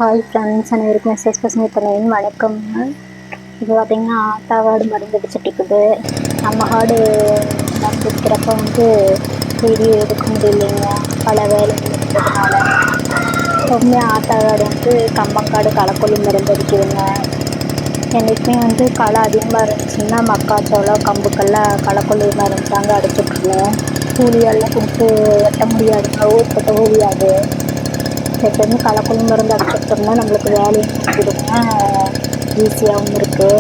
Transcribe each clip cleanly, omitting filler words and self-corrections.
Hi friends, அனைவருக்கும் SS பசங்க தலைவன் வணக்கம்ங்க. இப்போ பார்த்தீங்கன்னா ஆத்தா காடு மருந்து அடிச்சிட்ருக்குது. நம்ம காடு மருந்து அடிக்கிறப்ப வீடியோ எடுக்க முடியலைங்க, பல வேலைகள் இருந்ததுனால. எப்பவுமே ஆத்தா காடு கம்பங்காடு களைக்கொல்லி மருந்து அடிக்குதுங்க. என்றைக்குமே களை அதிகமாக இருந்துச்சுன்னா மக்காச்சோளம் கம்புக்கெல்லாம் களைக்கொல்லி மருந்து தாங்க அடிச்சுட்ருவோம். கூலியெல்லாம் கொடுத்து வெட்ட முடியாதுங்க, ஊர்பட்ட முடியாது. எப்போயுமே களைக்கொல்லி மருந்து அடிச்சுட்டோம்னா நம்மளுக்கு வேலையும் முடிஞ்சிடுங்க, ஈஸியாகவும் இருக்குது.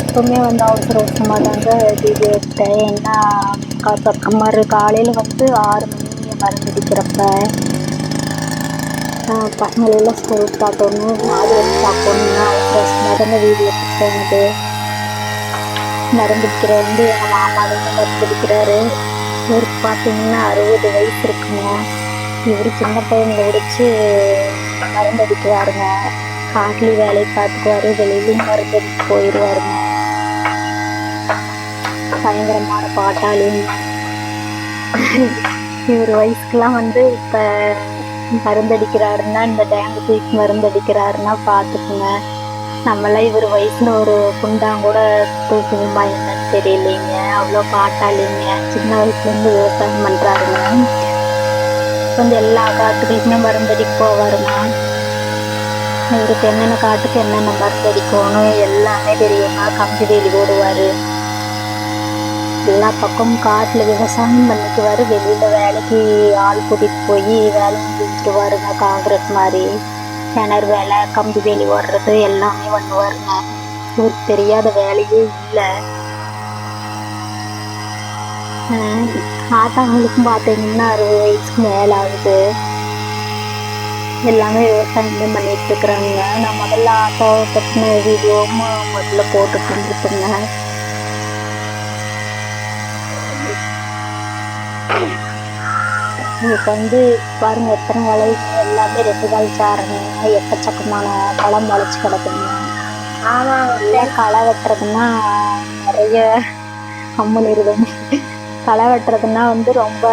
எப்போவுமே அவசர அவசரமாக தாங்க வீடியோ எடுத்தேன். ஏன்னா காலையில் 6 மணி மருந்து அடிக்கிறப்ப பசங்களெல்லாம் ஸ்கூலுக்கு பார்க்கணும், மாடு பார்க்கணுன்னா அவசர அவசரமாக தாங்க வீடியோ எடுத்தேன். மருந்து அடிக்கிற எங்கள் மாமாவுங்க மருந்து அடிக்கிறாரு. இவருக்கு பார்த்தீங்கன்னா 60 வயசு இருக்குங்க. இவர் சின்ன பையனை உடைச்சு மருந்து அடிக்குவாருங்க. காட்டிலையும் வேலையை பார்த்துக்குவாரு, வெளியிலையும் மருந்து அடிச்சு போயிடுவாருங்க. பயங்கரமான பாட்டாளிங்க. இவர் வயசுக்கெல்லாம் இப்போ மருந்து அடிக்கிறாருன்னா, இந்த டேங்கு தூக்கி மருந்து அடிக்கிறாருன்னா பார்த்துக்குங்க. நம்மளாம் இவர் வயசுல ஒரு குண்டாங்கூட தூக்குமா என்னன்னு தெரியலைங்க. அவ்வளோ பாட்டாளிங்க. சின்ன வயசுலேருந்து விவசாயம் பண்ணுறாருங்க. எல்லா காட்டுகளுக்குமே மருந்தடிக்க போவாருங்க. இவருக்கு என்னென்ன காட்டுக்கு என்னென்ன மருந்தடிக்கணும் எல்லாமே தெரியுங்க. கம்பி வேலி ஓடுவார், எல்லா பக்கமும் காட்டில் விவசாயம் பண்ணிக்குவார். வெளியில் வேலைக்கு ஆள் கூட்டிகிட்டு போய் வேலை செஞ்சுருவாருங்க. காங்கிரட் மாதிரி கிணறு வேலை, கம்பி வேலி ஓடுறது எல்லாமே பண்ணுவாருங்க. இவருக்கு தெரியாத வேலையே இல்லை. ஆத்தாங்களுக்கும் பார்த்தீங்கன்னா 60 வயசுக்கு மேலே ஆகுது. எல்லாமே விவசாயம் பண்ணிட்டு இருக்கிறாங்க. நான் முதல்ல ஆத்தாவை பற்றின வீடியோவும் முதல்ல போட்டுட்டு இருந்துட்டுங்க. இப்போ பாருங்க எத்தனை வலை எல்லாமே 2 கால் சாருங்க. எக்கச்சக்கமான களம் முளைச்சி கிடக்குங்க. இல்லை களை வெட்டுறதுன்னா நிறைய அம்மன் இருதுங்க. களை வெட்டுறதுன்னா ரொம்ப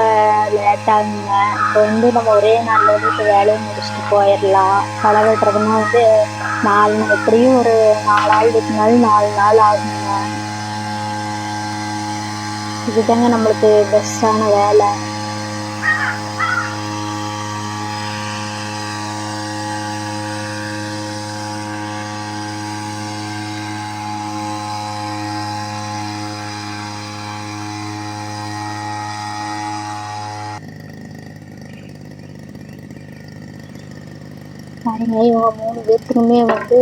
லேட்டாகுங்க. இப்போ நம்ம ஒரே நாளில் இப்போ வேலையை முடிச்சுட்டு போயிடலாம். களை வெட்டுறதுன்னா 4 எப்படியும் ஒரு 4 ஆள் வெட்டினாலும் 4 நாள் ஆகுங்க. இதுதாங்க நம்மளுக்கு பெஸ்டான வேலை. பாருங்க, இவங்க 3 பேர்த்துக்குமே 60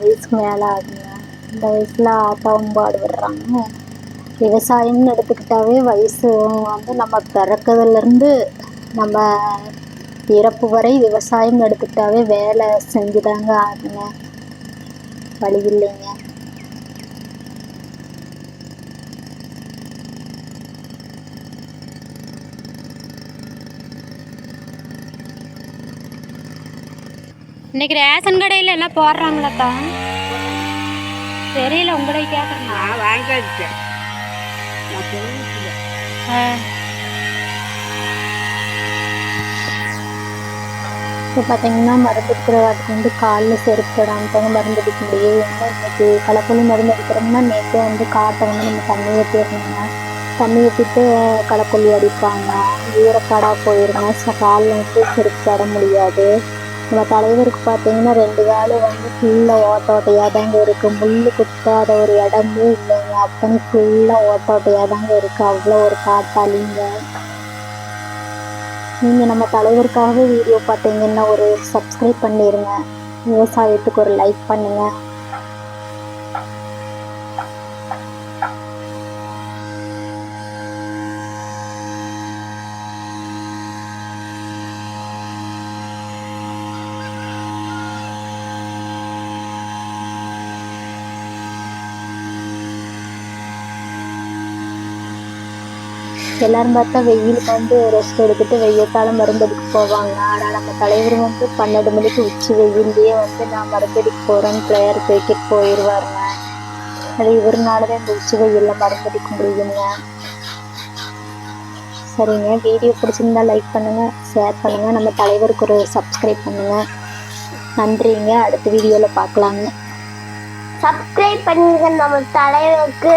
வயசுக்கு மேலே ஆகுங்க. இந்த வயசில் ஆத்தாவும் பாடுபடுறாங்க. விவசாயம்னு எடுத்துக்கிட்டாவே வயசு நம்ம பிறக்கிறதுலேருந்து நம்ம இறப்பு வரை விவசாயம் எடுத்துக்கிட்டாவே வேலை செஞ்சுதாங்க ஆகுங்க, வழி இல்லைங்க. இன்னைக்கு ரேஷன் கடையில் எல்லாம் போடுறாங்களாக்கா? தெரியல, உங்களை கேட்குறேன். நான் வாங்கிட்டேன். இப்போ பார்த்தீங்கன்னா மருந்து அடிக்கிற வாட்டுக்கு காலில் செருப்பு போடாமல் மருந்து அடிக்க முடியும். இன்னைக்கு களைக்கொல்லி மருந்து அடிக்கிறோம்னா நேற்றே காட்டை நம்ம தண்ணி ஊற்றிடணுங்க. தண்ணி ஊற்றிட்டு களைக்கொல்லி அடிப்பாங்க. ஈரக்காடாக போயிருங்க. காலில் செருப்பு போட முடியாது. நம்ம தலைவருக்கு பார்த்தீங்கன்னா 2 கால் ஃபுல்லாக ஓட்டையாக தாங்க இருக்குது. முள் குத்தாத ஒரு இடமே இல்லைங்க. அப்பனு ஃபுல்லாக ஓட்டையாக தாங்க இருக்குது. அவ்வளோ ஒரு காட்டாளிங்க. நீங்கள் நம்ம தலைவருக்காகவே வீடியோ பார்த்தீங்கன்னா ஒரு சப்ஸ்கிரைப் பண்ணிடுங்க. விவசாயத்துக்கு ஒரு லைக் பண்ணுங்கள். எல்லாரும் பார்த்தா வெயிலுக்கு ரெஸ்ட் எடுத்துட்டு வெய்யத்தால் மருந்தடிக்க போவாங்க. ஆனால் நம்ம தலைவர் 12 மணிக்கு உச்சி வெயிலேயே நான் மருந்தடிக்க போகிறேன்னு பிளேயர் தூக்கிட்டு போயிடுவாருங்க. அது இவருனால தான் இந்த உச்சி வெயிலில் மருந்தடிக்க முடியுங்க. சரிங்க, வீடியோ பிடிச்சிருந்தா லைக் பண்ணுங்கள். ஷேர் பண்ணுங்கள். நம்ம தலைவருக்கு ஒரு சப்ஸ்கிரைப் பண்ணுங்கள். நன்றிங்க. அடுத்த வீடியோவில் பார்க்கலாங்க. சப்ஸ்கிரைப் பண்ணுங்க நம்ம தலைவருக்கு.